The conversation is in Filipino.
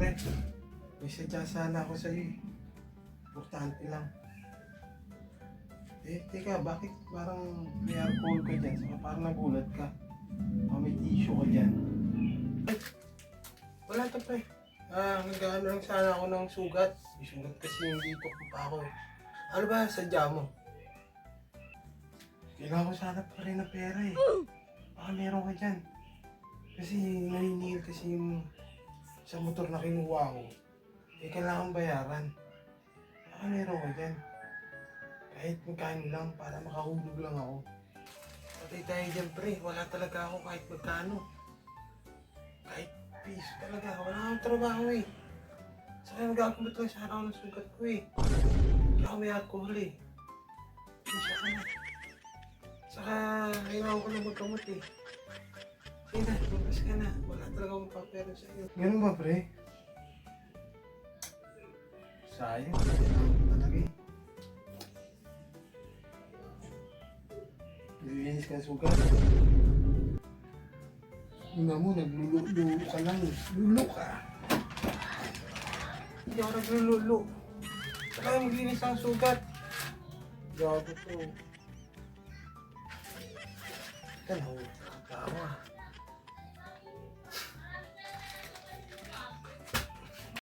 pre. May sadya sana ako sa'yo eh. Importante lang. Teka, bakit parang may alcohol ka dyan? Saka parang nagulat ka. May tissue ka dyan. Ay, wala to pre. Nag-ano lang sana ako ng sugat. May sugat kasi yung dito ko pa ako eh. Ano ba sadya mo? Kailangan ko sana pa rin ng pera eh. Baka meron ka dyan. Kasi naniningil kasi yung sa motor na kinuha ko. Kailangan bayaran. Baka meron ka dyan. Kahit magkano lang para makahulog lang ako. Patay tayo dyan pre. Wala talaga ako kahit magkano. Kahit piso talaga. Wala akong trabaho eh. Saka nagagamot lang sana ako ng sugat ko eh. Kaya ako may alcohol eh. Isa ka na. Saka kailangan ko na magkamot eh. Sige na, lumabas ka na. Wala talaga akong papero sa iyo. Ganun ba pre? Sayang. Talaga eh. Nilinis ka ng sugat. Tingnan mo, naglululo ka lang. Lulo ka. Hindi ako naglululo. Saka maglinis ang sugat. Gago to. Ito na, tawa.